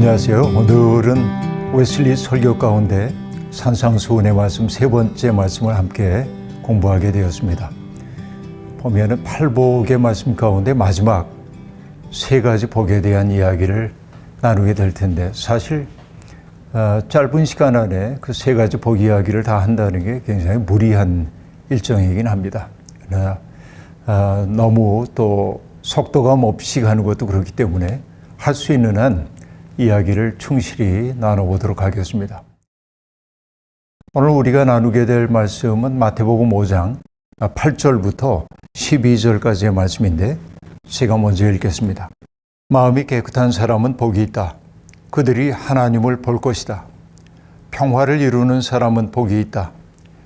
안녕하세요. 오늘은 웨슬리 설교 가운데 산상수훈의 말씀 세 번째 말씀을 함께 공부하게 되었습니다. 보면은 팔복의 말씀 가운데 마지막 세 가지 복에 대한 이야기를 나누게 될 텐데, 사실 짧은 시간 안에 그 세 가지 복 이야기를 다 한다는 게 굉장히 무리한 일정이긴 합니다. 그러나 너무 또 속도감 없이 가는 것도 그렇기 때문에 할 수 있는 한 이야기를 충실히 나눠보도록 하겠습니다. 오늘 우리가 나누게 될 말씀은 마태복음 5장 8절부터 12절까지의 말씀인데, 제가 먼저 읽겠습니다. 마음이 깨끗한 사람은 복이 있다. 그들이 하나님을 볼 것이다. 평화를 이루는 사람은 복이 있다.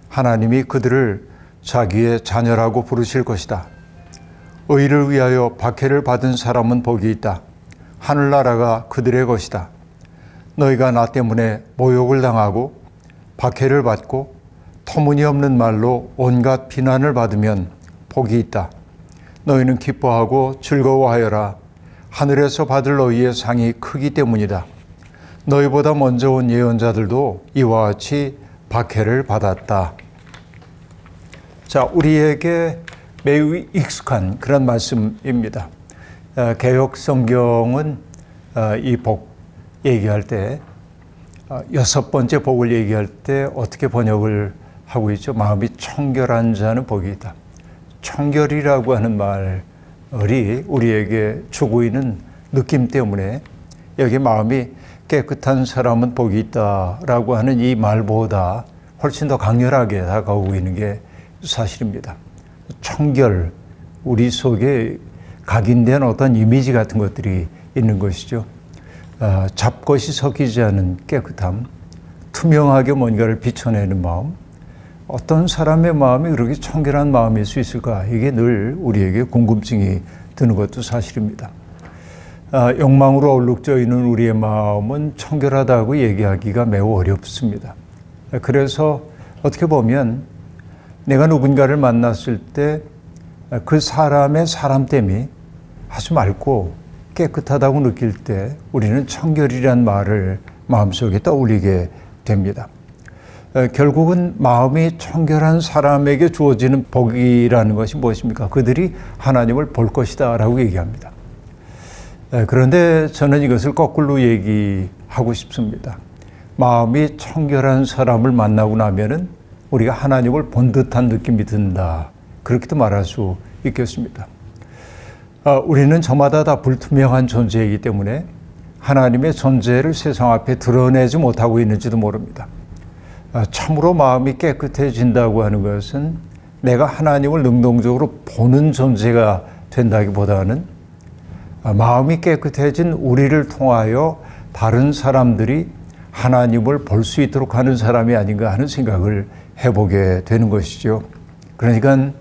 하나님이 그들을 자기의 자녀라고 부르실 것이다. 의를 위하여 박해를 받은 사람은 복이 있다. 하늘나라가 그들의 것이다. 너희가 나 때문에 모욕을 당하고 박해를 받고 터무니없는 말로 온갖 비난을 받으면 복이 있다. 너희는 기뻐하고 즐거워하여라. 하늘에서 받을 너희의 상이 크기 때문이다. 너희보다 먼저 온 예언자들도 이와 같이 박해를 받았다. 자, 우리에게 매우 익숙한 그런 말씀입니다. 개역 성경은 이 복 얘기할 때 여섯 번째 복을 얘기할 때 어떻게 번역을 하고 있죠? 마음이 청결한 자는 복이 있다. 청결이라고 하는 말이 우리에게 주고 있는 느낌 때문에 여기 마음이 깨끗한 사람은 복이 있다라고 하는 이 말보다 훨씬 더 강렬하게 다가오고 있는 게 사실입니다. 청결, 우리 속에 각인된 어떤 이미지 같은 것들이 있는 것이죠. 잡것이 섞이지 않은 깨끗함, 투명하게 뭔가를 비춰내는 마음, 어떤 사람의 마음이 그렇게 청결한 마음일 수 있을까? 이게 늘 우리에게 궁금증이 드는 것도 사실입니다. 욕망으로 얼룩져 있는 우리의 마음은 청결하다고 얘기하기가 매우 어렵습니다. 그래서 어떻게 보면 내가 누군가를 만났을 때 그 사람의 사람됨이 아주 맑고 깨끗하다고 느낄 때 우리는 청결이란 말을 마음속에 떠올리게 됩니다. 결국은 마음이 청결한 사람에게 주어지는 복이라는 것이 무엇입니까? 그들이 하나님을 볼 것이다 라고 얘기합니다. 그런데 저는 이것을 거꾸로 얘기하고 싶습니다. 마음이 청결한 사람을 만나고 나면은 우리가 하나님을 본 듯한 느낌이 든다, 그렇게도 말할 수 있겠습니다. 우리는 저마다 다 불투명한 존재이기 때문에 하나님의 존재를 세상 앞에 드러내지 못하고 있는지도 모릅니다. 참으로 마음이 깨끗해진다고 하는 것은 내가 하나님을 능동적으로 보는 존재가 된다기보다는 마음이 깨끗해진 우리를 통하여 다른 사람들이 하나님을 볼 수 있도록 하는 사람이 아닌가 하는 생각을 해보게 되는 것이죠. 그러니까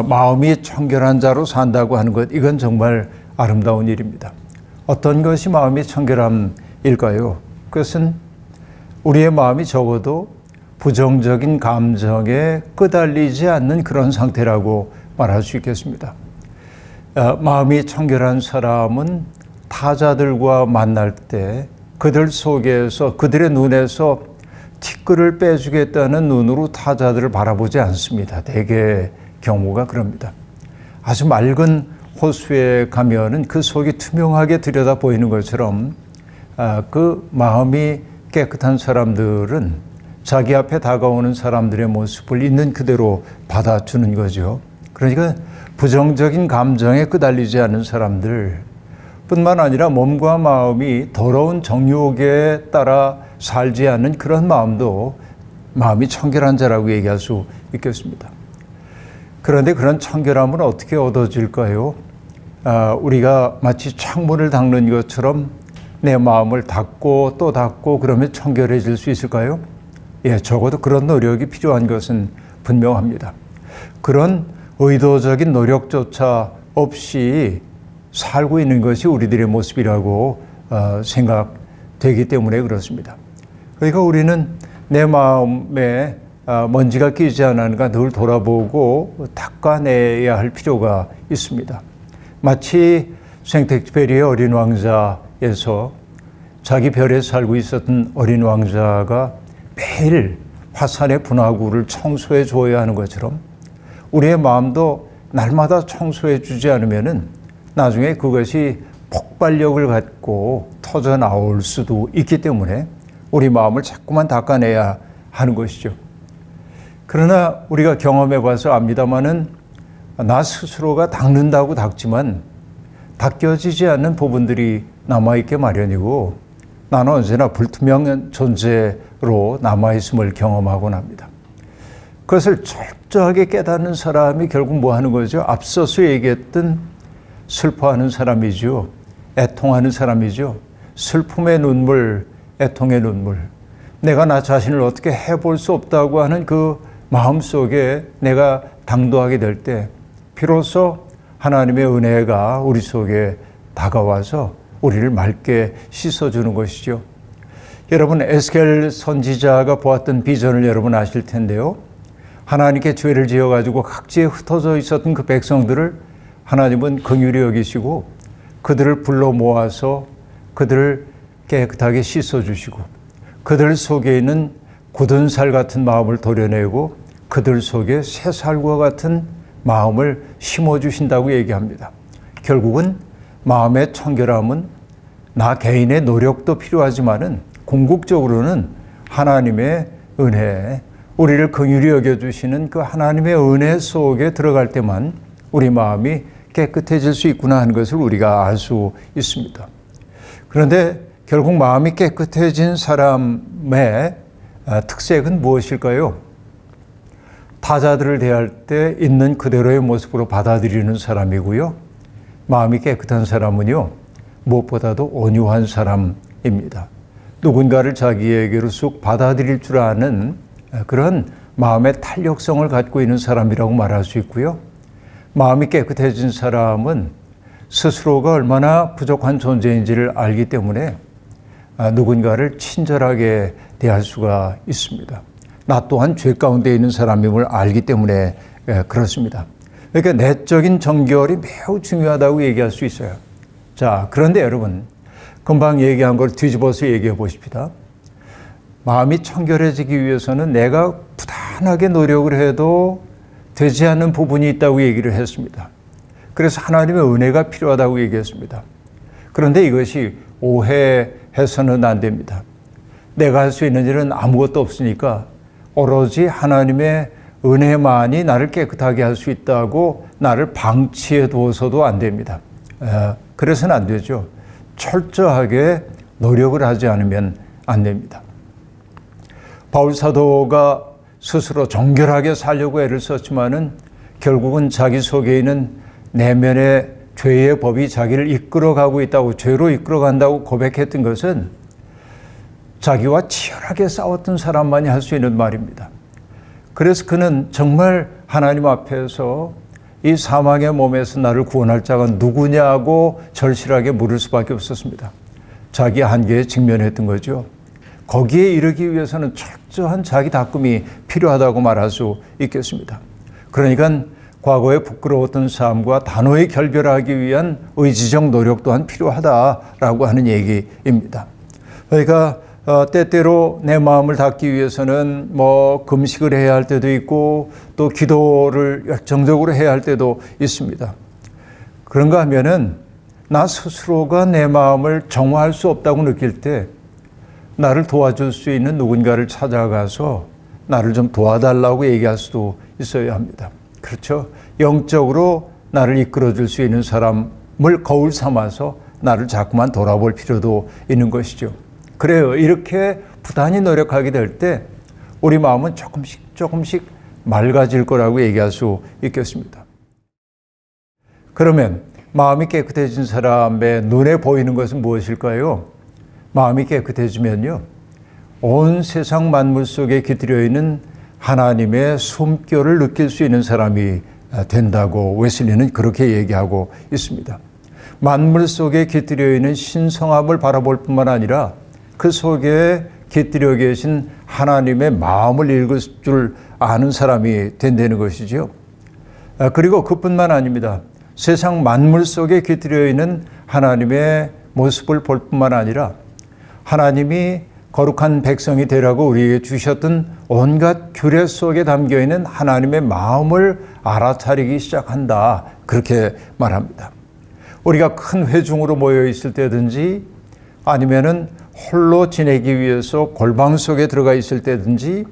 마음이 청결한 자로 산다고 하는 것, 이건 정말 아름다운 일입니다. 어떤 것이 마음이 청결함일까요? 그것은 우리의 마음이 적어도 부정적인 감정에 끄달리지 않는 그런 상태라고 말할 수 있겠습니다. 마음이 청결한 사람은 타자들과 만날 때 그들 속에서, 그들의 눈에서 티끌을 빼주겠다는 눈으로 타자들을 바라보지 않습니다. 대개 경우가 그럽니다. 아주 맑은 호수에 가면은 그 속이 투명하게 들여다 보이는 것처럼 그 마음이 깨끗한 사람들은 자기 앞에 다가오는 사람들의 모습을 있는 그대로 받아주는 거죠. 그러니까 부정적인 감정에 끄달리지 않은 사람들 뿐만 아니라 몸과 마음이 더러운 정욕에 따라 살지 않는 그런 마음도 마음이 청결한 자라고 얘기할 수 있겠습니다. 그런데 그런 청결함은 어떻게 얻어질까요? 우리가 마치 창문을 닦는 것처럼 내 마음을 닦고 또 닦고 그러면 청결해질 수 있을까요? 예, 적어도 그런 노력이 필요한 것은 분명합니다. 그런 의도적인 노력조차 없이 살고 있는 것이 우리들의 모습이라고 생각되기 때문에 그렇습니다. 그러니까 우리는 내 마음에 먼지가 끼지 않았는가 늘 돌아보고 닦아내야 할 필요가 있습니다. 마치 생텍쥐페리의 어린 왕자에서 자기 별에 살고 있었던 어린 왕자가 매일 화산의 분화구를 청소해 줘야 하는 것처럼 우리의 마음도 날마다 청소해 주지 않으면은 나중에 그것이 폭발력을 갖고 터져 나올 수도 있기 때문에 우리 마음을 자꾸만 닦아내야 하는 것이죠. 그러나 우리가 경험해 봐서 압니다마는 나 스스로가 닦는다고 닦지만 닦여지지 않는 부분들이 남아있게 마련이고 나는 언제나 불투명한 존재로 남아있음을 경험하곤 합니다. 그것을 철저하게 깨닫는 사람이 결국 뭐 하는 거죠? 앞서서 얘기했던 슬퍼하는 사람이죠. 애통하는 사람이죠. 슬픔의 눈물, 애통의 눈물. 내가 나 자신을 어떻게 해볼 수 없다고 하는 그 마음속에 내가 당도하게 될 때 비로소 하나님의 은혜가 우리 속에 다가와서 우리를 맑게 씻어주는 것이죠. 여러분, 에스겔 선지자가 보았던 비전을 여러분 아실 텐데요. 하나님께 죄를 지어가지고 각지에 흩어져 있었던 그 백성들을 하나님은 긍휼히 여기시고 그들을 불러 모아서 그들을 깨끗하게 씻어주시고 그들 속에 있는 굳은 살 같은 마음을 도려내고 그들 속에 새 살과 같은 마음을 심어주신다고 얘기합니다. 결국은 마음의 청결함은 나 개인의 노력도 필요하지만은 궁극적으로는 하나님의 은혜, 우리를 긍휼히 여겨주시는 그 하나님의 은혜 속에 들어갈 때만 우리 마음이 깨끗해질 수 있구나 하는 것을 우리가 알 수 있습니다. 그런데 결국 마음이 깨끗해진 사람의 특색은 무엇일까요? 타자들을 대할 때 있는 그대로의 모습으로 받아들이는 사람이고요. 마음이 깨끗한 사람은요, 무엇보다도 온유한 사람입니다. 누군가를 자기에게로 쑥 받아들일 줄 아는 그런 마음의 탄력성을 갖고 있는 사람이라고 말할 수 있고요. 마음이 깨끗해진 사람은 스스로가 얼마나 부족한 존재인지를 알기 때문에 누군가를 친절하게 대할 수가 있습니다. 나 또한 죄 가운데 있는 사람임을 알기 때문에 그렇습니다. 그러니까 내적인 정결이 매우 중요하다고 얘기할 수 있어요. 자, 그런데 여러분, 금방 얘기한 걸 뒤집어서 얘기해 보십시다. 마음이 청결해지기 위해서는 내가 부단하게 노력을 해도 되지 않는 부분이 있다고 얘기를 했습니다. 그래서 하나님의 은혜가 필요하다고 얘기했습니다. 그런데 이것이 오해해서는 안 됩니다. 내가 할 수 있는 일은 아무것도 없으니까 오로지 하나님의 은혜만이 나를 깨끗하게 할 수 있다고 나를 방치해 두어서도 안 됩니다. 그래서는 안 되죠. 철저하게 노력을 하지 않으면 안 됩니다. 바울 사도가 스스로 정결하게 살려고 애를 썼지만은 결국은 자기 속에 있는 내면의 죄의 법이 자기를 이끌어가고 있다고, 죄로 이끌어간다고 고백했던 것은 자기와 치열하게 싸웠던 사람만이 할 수 있는 말입니다. 그래서 그는 정말 하나님 앞에서 이 사망의 몸에서 나를 구원할 자가 누구냐고 절실하게 물을 수밖에 없었습니다. 자기 한계에 직면했던 거죠. 거기에 이르기 위해서는 철저한 자기 닦음이 필요하다고 말할 수 있겠습니다. 그러니까 과거에 부끄러웠던 삶과 단호히 결별하기 위한 의지적 노력 또한 필요하다라고 하는 얘기입니다. 그러니까 때때로 내 마음을 닦기 위해서는 금식을 해야 할 때도 있고 또 기도를 열정적으로 해야 할 때도 있습니다. 그런가 하면은 나 스스로가 내 마음을 정화할 수 없다고 느낄 때 나를 도와줄 수 있는 누군가를 찾아가서 나를 좀 도와달라고 얘기할 수도 있어야 합니다. 그렇죠? 영적으로 나를 이끌어줄 수 있는 사람을 거울 삼아서 나를 자꾸만 돌아볼 필요도 있는 것이죠. 그래요. 이렇게 부단히 노력하게 될 때 우리 마음은 조금씩 맑아질 거라고 얘기할 수 있겠습니다. 그러면 마음이 깨끗해진 사람의 눈에 보이는 것은 무엇일까요? 마음이 깨끗해지면요, 온 세상 만물 속에 깃들여 있는 하나님의 숨결을 느낄 수 있는 사람이 된다고 웨슬리는 그렇게 얘기하고 있습니다. 만물 속에 깃들여 있는 신성함을 바라볼 뿐만 아니라 그 속에 깃들여 계신 하나님의 마음을 읽을 줄 아는 사람이 된다는 것이죠. 그리고 그뿐만 아닙니다. 세상 만물 속에 깃들여 있는 하나님의 모습을 볼 뿐만 아니라 하나님이 거룩한 백성이 되라고 우리에게 주셨던 온갖 규례 속에 담겨있는 하나님의 마음을 알아차리기 시작한다. 그렇게 말합니다. 우리가 큰 회중으로 모여 있을 때든지 아니면은 홀로 지내기 위해서 골방 속에 들어가 있을 때든지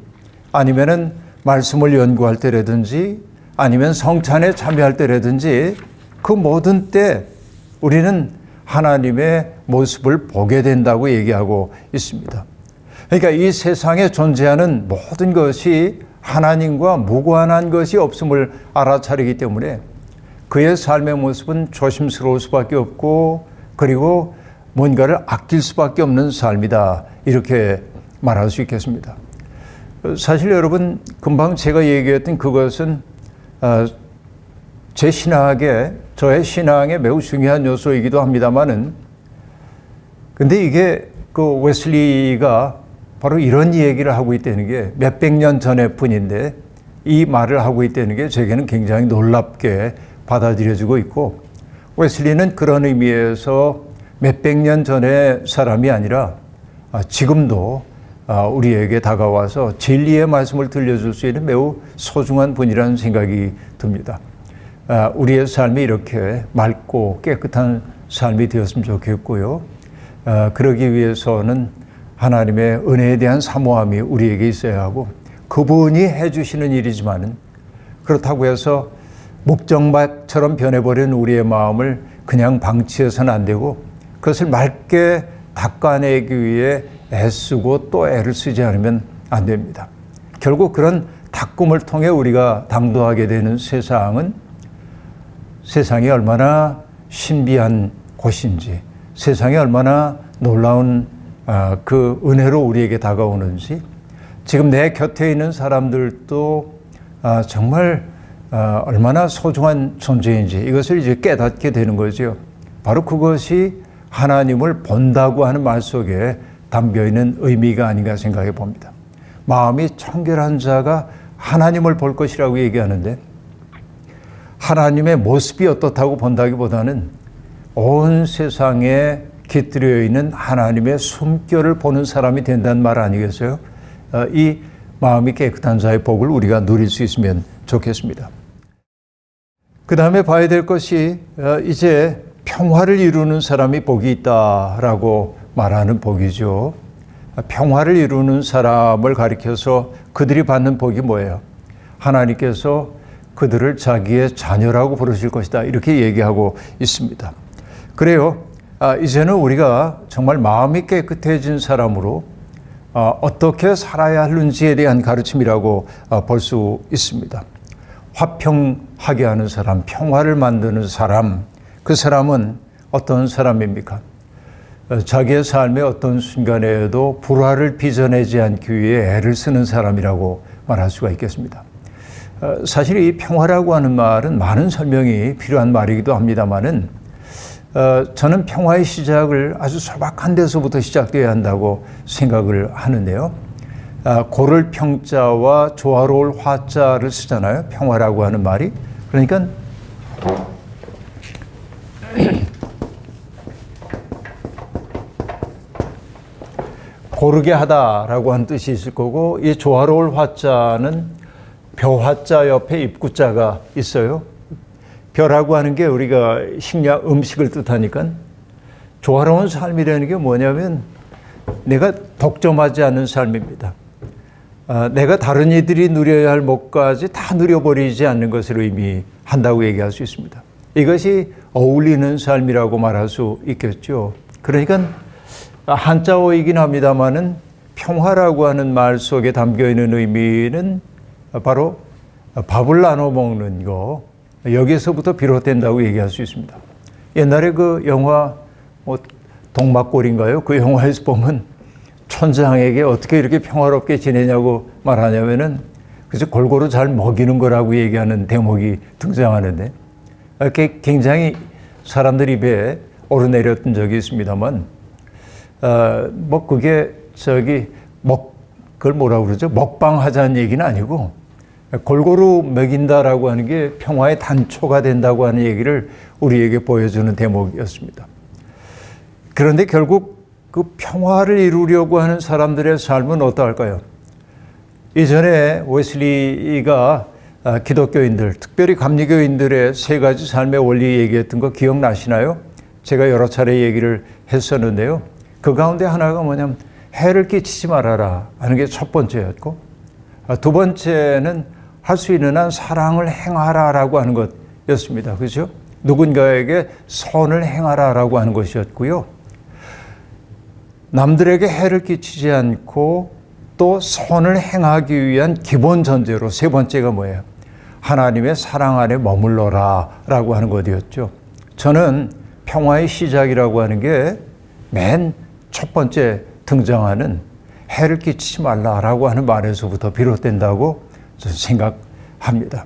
아니면은 말씀을 연구할 때라든지 아니면 성찬에 참여할 때라든지 그 모든 때 우리는 하나님의 모습을 보게 된다고 얘기하고 있습니다. 그러니까 이 세상에 존재하는 모든 것이 하나님과 무관한 것이 없음을 알아차리기 때문에 그의 삶의 모습은 조심스러울 수밖에 없고 그리고 뭔가를 아낄 수밖에 없는 삶이다. 이렇게 말할 수 있겠습니다. 사실 여러분 금방 제가 얘기했던 그것은 제 신학에 저의 신앙에 매우 중요한 요소이기도 합니다만은 근데 이게 그 웨슬리가 바로 이런 얘기를 하고 있다는 게 몇백 년 전의 뿐인데 이 말을 하고 있다는 게 제게는 굉장히 놀랍게 받아들여지고 있고 웨슬리는 그런 의미에서 몇백 년 전의 사람이 아니라 지금도 우리에게 다가와서 진리의 말씀을 들려줄 수 있는 매우 소중한 분이라는 생각이 듭니다. 우리의 삶이 이렇게 맑고 깨끗한 삶이 되었으면 좋겠고요. 그러기 위해서는 하나님의 은혜에 대한 사모함이 우리에게 있어야 하고 그분이 해주시는 일이지만은 그렇다고 해서 목정밭처럼 변해버린 우리의 마음을 그냥 방치해서는 안 되고 그것을 맑게 닦아내기 위해 애쓰고 또 애를 쓰지 않으면 안 됩니다. 결국 그런 닦음을 통해 우리가 당도하게 되는 세상이 얼마나 신비한 곳인지 세상이 얼마나 놀라운 그 은혜로 우리에게 다가오는지 지금 내 곁에 있는 사람들도 정말 얼마나 소중한 존재인지 이것을 이제 깨닫게 되는 거죠. 바로 그것이 하나님을 본다고 하는 말 속에 담겨있는 의미가 아닌가 생각해 봅니다. 마음이 청결한 자가 하나님을 볼 것이라고 얘기하는데 하나님의 모습이 어떻다고 본다기보다는 온 세상에 깃들여 있는 하나님의 숨결을 보는 사람이 된다는 말 아니겠어요? 이 마음이 깨끗한 자의 복을 우리가 누릴 수 있으면 좋겠습니다. 그 다음에 봐야 될 것이 이제 평화를 이루는 사람이 복이 있다라고 말하는 복이죠. 평화를 이루는 사람을 가리켜서 그들이 받는 복이 뭐예요? 하나님께서 그들을 자기의 자녀라고 부르실 것이다. 이렇게 얘기하고 있습니다. 그래요. 이제는 우리가 정말 마음이 깨끗해진 사람으로 어떻게 살아야 하는지에 대한 가르침이라고 볼 수 있습니다. 화평하게 하는 사람, 평화를 만드는 사람, 그 사람은 어떤 사람입니까? 자기의 삶의 어떤 순간에도 불화를 빚어내지 않기 위해 애를 쓰는 사람이라고 말할 수가 있겠습니다. 사실 이 평화라고 하는 말은 많은 설명이 필요한 말이기도 합니다만은 저는 평화의 시작을 아주 소박한 데서부터 시작되어야 한다고 생각을 하는데요. 고를 평자와 조화로울 화자를 쓰잖아요. 평화라고 하는 말이. 그러니까 고르게 하다라고 하는 뜻이 있을 거고 이 조화로울 화자는 벼화자 옆에 입구자가 있어요. 벼라고 하는 게 우리가 식량, 음식을 뜻하니까 조화로운 삶이라는 게 뭐냐면 내가 독점하지 않는 삶입니다. 내가 다른 이들이 누려야 할 것까지 다 누려버리지 않는 것을 의미한다고 얘기할 수 있습니다. 이것이 어울리는 삶이라고 말할 수 있겠죠. 그러니까 한자어이긴 합니다만은 평화라고 하는 말 속에 담겨있는 의미는 바로 밥을 나눠 먹는 거, 여기서부터 비롯된다고 얘기할 수 있습니다. 옛날에 그 영화 동막골인가요? 그 영화에서 보면 촌장에게 어떻게 이렇게 평화롭게 지내냐고 말하냐면은 그래서 골고루 잘 먹이는 거라고 얘기하는 대목이 등장하는데 굉장히 사람들 입에 오르내렸던 적이 있습니다만 그게 그걸 뭐라고 그러죠? 먹방하자는 얘기는 아니고 골고루 먹인다라고 하는 게 평화의 단초가 된다고 하는 얘기를 우리에게 보여주는 대목이었습니다. 그런데 결국 그 평화를 이루려고 하는 사람들의 삶은 어떠할까요? 이전에 웨슬리가 기독교인들, 특별히 감리교인들의 세 가지 삶의 원리 얘기했던 거 기억나시나요? 제가 여러 차례 얘기를 했었는데요. 그 가운데 하나가 뭐냐면 해를 끼치지 말아라 하는 게 첫 번째였고, 두 번째는 할 수 있는 한 사랑을 행하라라고 하는 것이었습니다. 그렇죠? 누군가에게 선을 행하라라고 하는 것이었고요. 남들에게 해를 끼치지 않고 또 선을 행하기 위한 기본 전제로 세 번째가 뭐예요? 하나님의 사랑 안에 머물러라 라고 하는 것이었죠. 저는 평화의 시작이라고 하는 게 맨 첫 번째 등장하는 해를 끼치지 말라라고 하는 말에서부터 비롯된다고 저는 생각합니다.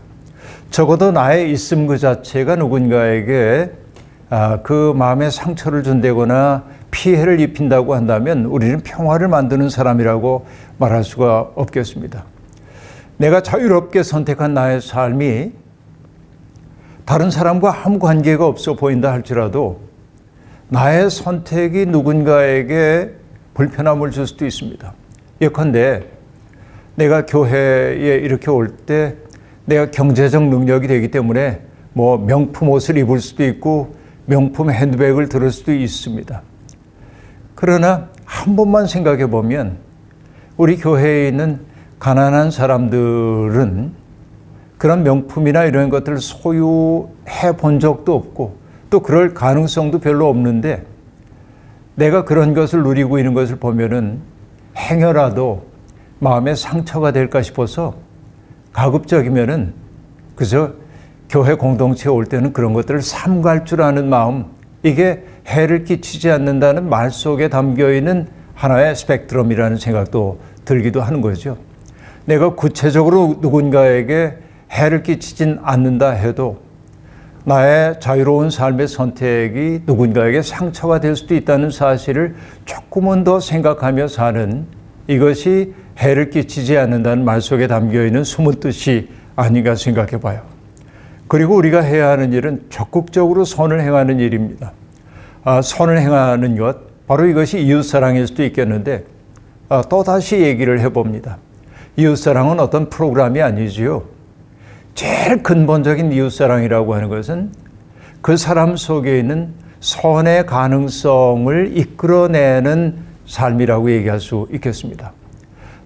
적어도 나의 있음 그 자체가 누군가에게 그 마음에 상처를 준다거나 피해를 입힌다고 한다면 우리는 평화를 만드는 사람이라고 말할 수가 없겠습니다. 내가 자유롭게 선택한 나의 삶이 다른 사람과 아무 관계가 없어 보인다 할지라도 나의 선택이 누군가에게 불편함을 줄 수도 있습니다. 예컨대 내가 교회에 이렇게 올 때 내가 경제적 능력이 되기 때문에 뭐 명품 옷을 입을 수도 있고 명품 핸드백을 들을 수도 있습니다. 그러나 한 번만 생각해 보면 우리 교회에 있는 가난한 사람들은 그런 명품이나 이런 것들을 소유해 본 적도 없고 또 그럴 가능성도 별로 없는데 내가 그런 것을 누리고 있는 것을 보면은 행여라도 마음에 상처가 될까 싶어서 가급적이면은 그저 교회 공동체에 올 때는 그런 것들을 삼갈 줄 아는 마음, 이게 해를 끼치지 않는다는 말 속에 담겨 있는 하나의 스펙트럼이라는 생각도 들기도 하는 거죠. 내가 구체적으로 누군가에게 해를 끼치진 않는다 해도 나의 자유로운 삶의 선택이 누군가에게 상처가 될 수도 있다는 사실을 조금은 더 생각하며 사는, 이것이 해를 끼치지 않는다는 말 속에 담겨 있는 숨은 뜻이 아닌가 생각해 봐요. 그리고 우리가 해야 하는 일은 적극적으로 선을 행하는 일입니다. 선을 행하는 것, 바로 이것이 이웃사랑일 수도 있겠는데 또다시 얘기를 해봅니다. 이웃사랑은 어떤 프로그램이 아니지요. 제일 근본적인 이웃사랑이라고 하는 것은 그 사람 속에 있는 선의 가능성을 이끌어내는 삶이라고 얘기할 수 있겠습니다.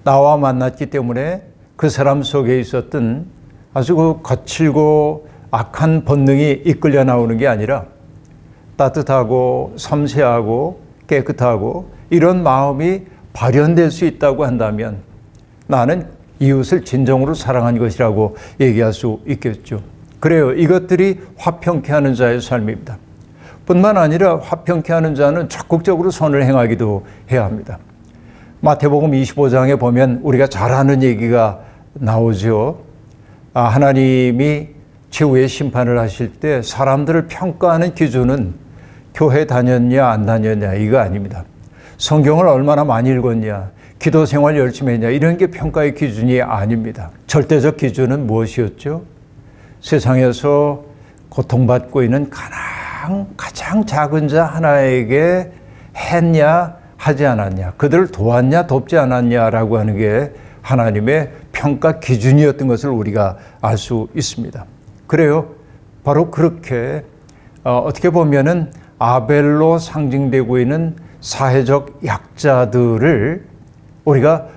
나와 만났기 때문에 그 사람 속에 있었던 아주 그 거칠고 악한 본능이 이끌려 나오는 게 아니라 따뜻하고 섬세하고 깨끗하고 이런 마음이 발현될 수 있다고 한다면 나는 이웃을 진정으로 사랑한 것이라고 얘기할 수 있겠죠. 그래요. 이것들이 화평케 하는 자의 삶입니다. 뿐만 아니라 화평케 하는 자는 적극적으로 선을 행하기도 해야 합니다. 마태복음 25장에 보면 우리가 잘 아는 얘기가 나오죠. 하나님이 최후의 심판을 하실 때 사람들을 평가하는 기준은 교회 다녔냐 안 다녔냐 이거 아닙니다. 성경을 얼마나 많이 읽었냐, 기도 생활 열심히 했냐, 이런 게 평가의 기준이 아닙니다. 절대적 기준은 무엇이었죠? 세상에서 고통받고 있는 가장 작은 자 하나에게 했냐 하지 않았냐, 그들을 도왔냐 돕지 않았냐라고 하는 게 하나님의 평가 기준이었던 것을 우리가 알 수 있습니다. 그래요. 바로 그렇게 어떻게 보면은 아벨로 상징되고 있는 사회적 약자들을 우리가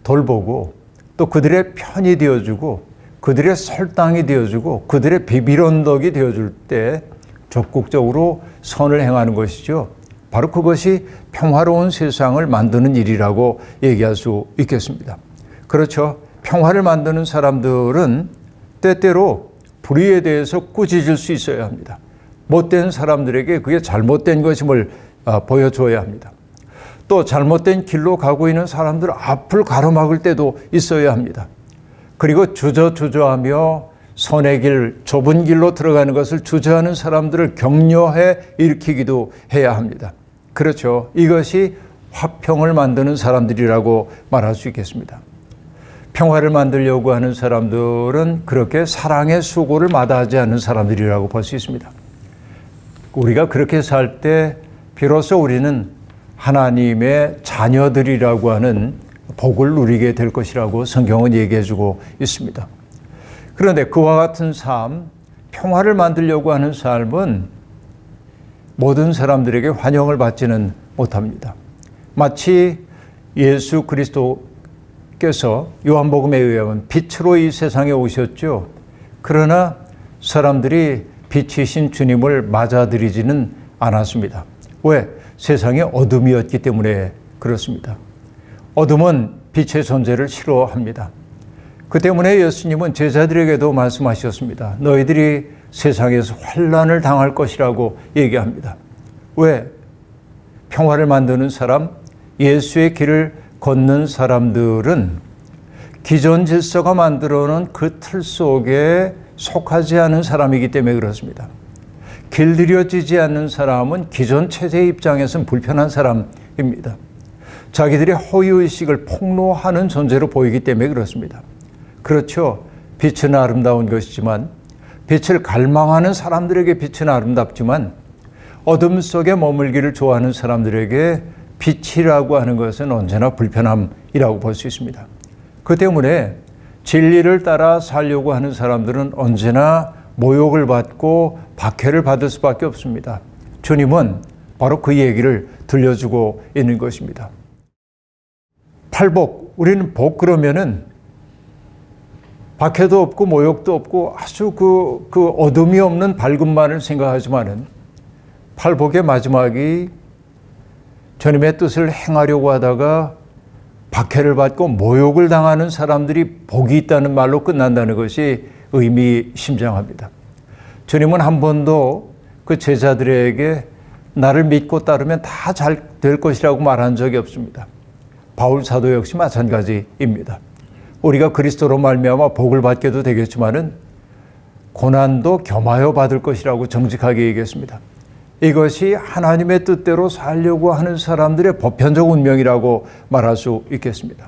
돌보고 또 그들의 편이 되어주고 그들의 설당이 되어주고 그들의 비비론덕이 되어줄 때 적극적으로 선을 행하는 것이죠. 바로 그것이 평화로운 세상을 만드는 일이라고 얘기할 수 있겠습니다. 그렇죠. 평화를 만드는 사람들은 때때로 불의에 대해서 꾸짖을 수 있어야 합니다. 못된 사람들에게 그게 잘못된 것임을 보여줘야 합니다. 또 잘못된 길로 가고 있는 사람들 앞을 가로막을 때도 있어야 합니다. 그리고 주저하며 선의 길, 좁은 길로 들어가는 것을 주저하는 사람들을 격려해 일으키기도 해야 합니다. 그렇죠. 이것이 화평을 만드는 사람들이라고 말할 수 있겠습니다. 평화를 만들려고 하는 사람들은 그렇게 사랑의 수고를 마다하지 않는 사람들이라고 볼 수 있습니다. 우리가 그렇게 살 때 비로소 우리는 하나님의 자녀들이라고 하는 복을 누리게 될 것이라고 성경은 얘기해주고 있습니다. 그런데 그와 같은 삶, 평화를 만들려고 하는 삶은 모든 사람들에게 환영을 받지는 못합니다. 마치 예수 그리스도께서 요한복음에 의하면 빛으로 이 세상에 오셨죠. 그러나 사람들이 빛이신 주님을 맞아들이지는 않았습니다. 왜? 세상에 어둠이었기 때문에 그렇습니다. 어둠은 빛의 존재를 싫어합니다. 그 때문에 예수님은 제자들에게도 말씀하셨습니다. 너희들이 세상에서 환난을 당할 것이라고 얘기합니다. 왜? 평화를 만드는 사람, 예수의 길을 걷는 사람들은 기존 질서가 만들어놓은 그 틀 속에 속하지 않은 사람이기 때문에 그렇습니다. 길들여지지 않는 사람은 기존 체제 입장에서는 불편한 사람입니다. 자기들의 허위의식을 폭로하는 존재로 보이기 때문에 그렇습니다. 그렇죠. 빛은 아름다운 것이지만 빛을 갈망하는 사람들에게 빛은 아름답지만 어둠 속에 머물기를 좋아하는 사람들에게 빛이라고 하는 것은 언제나 불편함이라고 볼 수 있습니다. 그 때문에 진리를 따라 살려고 하는 사람들은 언제나 모욕을 받고 박해를 받을 수밖에 없습니다. 주님은 바로 그 얘기를 들려주고 있는 것입니다. 팔복, 우리는 복 그러면은 박해도 없고 모욕도 없고 아주 그 어둠이 없는 밝음만을 생각하지만은 팔복의 마지막이 주님의 뜻을 행하려고 하다가 박해를 받고 모욕을 당하는 사람들이 복이 있다는 말로 끝난다는 것이 의미심장합니다. 주님은 한 번도 그 제자들에게 나를 믿고 따르면 다 잘 될 것이라고 말한 적이 없습니다. 바울 사도 역시 마찬가지입니다. 우리가 그리스도로 말미암아 복을 받게도 되겠지만은 고난도 겸하여 받을 것이라고 정직하게 얘기했습니다. 이것이 하나님의 뜻대로 살려고 하는 사람들의 보편적 운명이라고 말할 수 있겠습니다.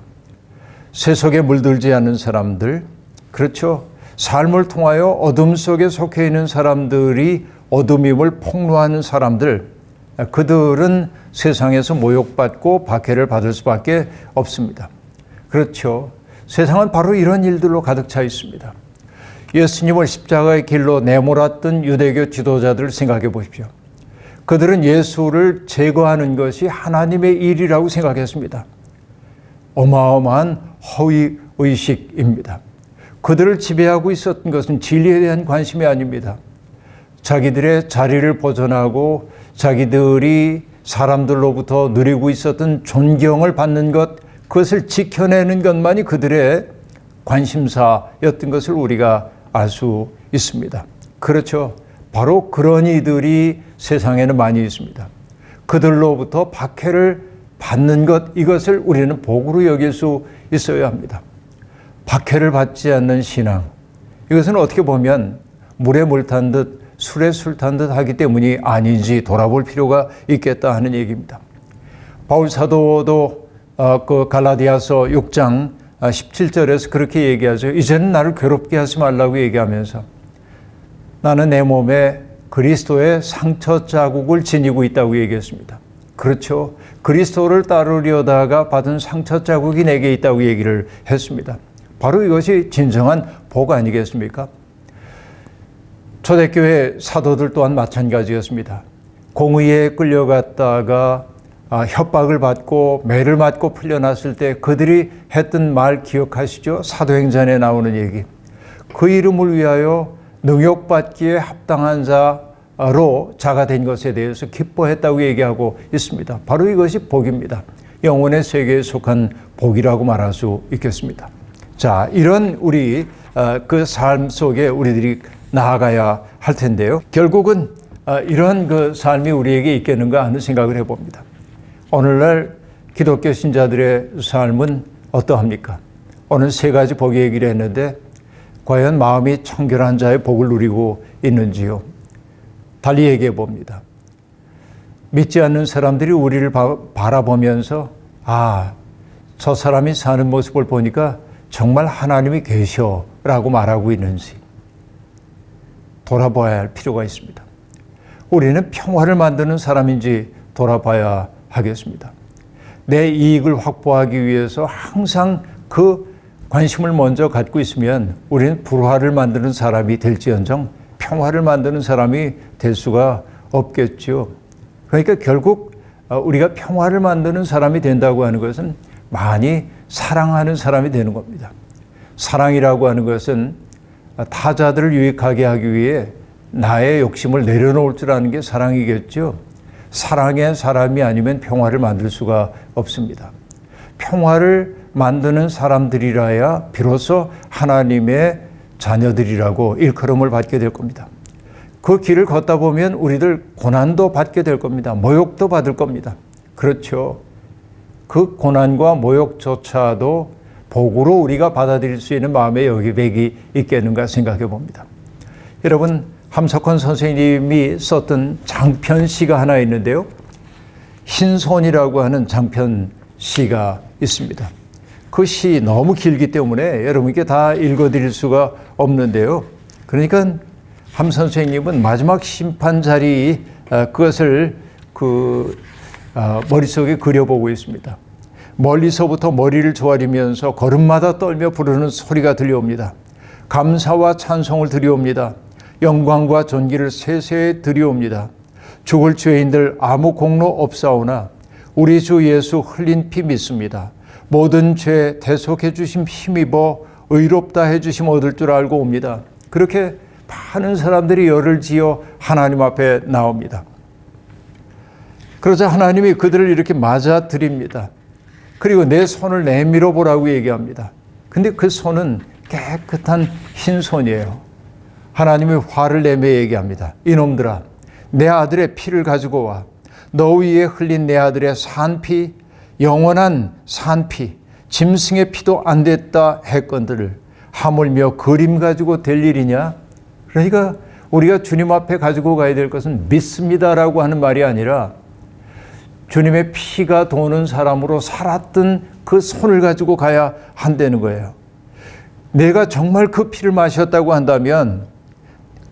세속에 물들지 않는 사람들, 그렇죠. 삶을 통하여 어둠 속에 속해 있는 사람들이 어둠임을 폭로하는 사람들, 그들은 세상에서 모욕받고 박해를 받을 수밖에 없습니다. 그렇죠. 세상은 바로 이런 일들로 가득 차 있습니다. 예수님을 십자가의 길로 내몰았던 유대교 지도자들을 생각해 보십시오. 그들은 예수를 제거하는 것이 하나님의 일이라고 생각했습니다. 어마어마한 허위 의식입니다. 그들을 지배하고 있었던 것은 진리에 대한 관심이 아닙니다. 자기들의 자리를 보존하고 자기들이 사람들로부터 누리고 있었던 존경을 받는 것, 그것을 지켜내는 것만이 그들의 관심사였던 것을 우리가 알 수 있습니다. 그렇죠. 바로 그런 이들이 세상에는 많이 있습니다. 그들로부터 박해를 받는 것, 이것을 우리는 복으로 여길 수 있어야 합니다. 박해를 받지 않는 신앙, 이것은 어떻게 보면 물에 물 탄 듯 술에 술 탄 듯 하기 때문이 아닌지 돌아볼 필요가 있겠다 하는 얘기입니다. 바울 사도도 그 갈라디아서 6장 17절에서 그렇게 얘기하죠. 이제는 나를 괴롭게 하지 말라고 얘기하면서 나는 내 몸에 그리스도의 상처 자국을 지니고 있다고 얘기했습니다. 그렇죠. 그리스도를 따르려다가 받은 상처 자국이 내게 있다고 얘기를 했습니다. 바로 이것이 진정한 복 아니겠습니까? 초대교회 사도들 또한 마찬가지였습니다. 공의에 끌려갔다가 협박을 받고 매를 맞고 풀려났을 때 그들이 했던 말 기억하시죠? 사도행전에 나오는 얘기. 그 이름을 위하여 능욕받기에 합당한 자로 자가 된 것에 대해서 기뻐했다고 얘기하고 있습니다. 바로 이것이 복입니다. 영혼의 세계에 속한 복이라고 말할 수 있겠습니다. 자, 이런 우리 그 삶 속에 우리들이 나아가야 할 텐데요. 결국은 이런 그 삶이 우리에게 있겠는가 하는 생각을 해봅니다. 오늘날 기독교 신자들의 삶은 어떠합니까? 오늘 세 가지 복의 얘기를 했는데 과연 마음이 청결한 자의 복을 누리고 있는지요? 달리 얘기해 봅니다. 믿지 않는 사람들이 우리를 바라보면서 저 사람이 사는 모습을 보니까 정말 하나님이 계셔라고 말하고 있는지 돌아봐야 할 필요가 있습니다. 우리는 평화를 만드는 사람인지 돌아봐야 하겠습니다. 내 이익을 확보하기 위해서 항상 그 관심을 먼저 갖고 있으면 우리는 불화를 만드는 사람이 될지언정 평화를 만드는 사람이 될 수가 없겠죠. 그러니까 결국 우리가 평화를 만드는 사람이 된다고 하는 것은 많이 사랑하는 사람이 되는 겁니다. 사랑이라고 하는 것은 타자들을 유익하게 하기 위해 나의 욕심을 내려놓을 줄 아는 게 사랑이겠죠. 사랑의 사람이 아니면 평화를 만들 수가 없습니다. 평화를 만드는 사람들이라야 비로소 하나님의 자녀들이라고 일컬음을 받게 될 겁니다. 그 길을 걷다 보면 우리들 고난도 받게 될 겁니다. 모욕도 받을 겁니다. 그렇죠. 그 고난과 모욕조차도 복으로 우리가 받아들일 수 있는 마음의 여백이 있겠는가 생각해 봅니다. 여러분, 함석헌 선생님이 썼던 장편시가 하나 있는데요. 흰손이라고 하는 장편시가 있습니다. 그 시 너무 길기 때문에 여러분께 다 읽어드릴 수가 없는데요. 그러니까 함 선생님은 마지막 심판 자리 그것을 머릿속에 그려보고 있습니다. 멀리서부터 머리를 조아리면서 걸음마다 떨며 부르는 소리가 들려옵니다. 감사와 찬송을 드리옵니다. 영광과 존귀를 세세에 드리옵니다. 죽을 죄인들 아무 공로 없사오나 우리 주 예수 흘린 피 믿습니다. 모든 죄 대속해 주심 힘입어 의롭다 해 주심 얻을 줄 알고 옵니다. 그렇게 많은 사람들이 열을 지어 하나님 앞에 나옵니다. 그러자 하나님이 그들을 이렇게 맞아들입니다. 그리고 내 손을 내밀어 보라고 얘기합니다. 근데 그 손은 깨끗한 흰 손이에요. 하나님이 화를 내며 얘기합니다. 이놈들아, 내 아들의 피를 가지고 와. 너 위에 흘린 내 아들의 산피, 영원한 산피, 짐승의 피도 안 됐다 했건들 하물며 그림 가지고 될 일이냐? 그러니까 우리가 주님 앞에 가지고 가야 될 것은 믿습니다라고 하는 말이 아니라 주님의 피가 도는 사람으로 살았던 그 손을 가지고 가야 한다는 거예요. 내가 정말 그 피를 마셨다고 한다면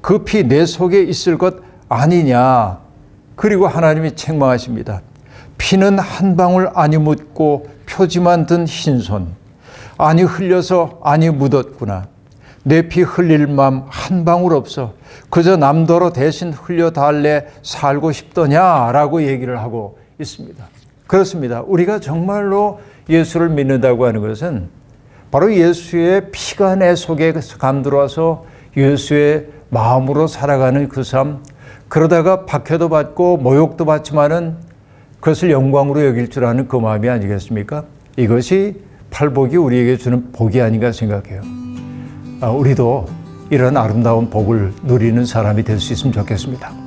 그 피 내 속에 있을 것 아니냐. 그리고 하나님이 책망하십니다. 피는 한 방울 아니 묻고 표지만 든 흰손. 아니 흘려서 아니 묻었구나. 내 피 흘릴 맘 한 방울 없어. 그저 남더러 대신 흘려 달래 살고 싶더냐라고 얘기를 하고 있습니다. 그렇습니다. 우리가 정말로 예수를 믿는다고 하는 것은 바로 예수의 피가 내 속에 감들어와서 예수의 마음으로 살아가는 그 삶, 그러다가 박해도 받고 모욕도 받지만은 그것을 영광으로 여길 줄 아는 그 마음이 아니겠습니까? 이것이 팔복이 우리에게 주는 복이 아닌가 생각해요. 우리도 이런 아름다운 복을 누리는 사람이 될 수 있으면 좋겠습니다.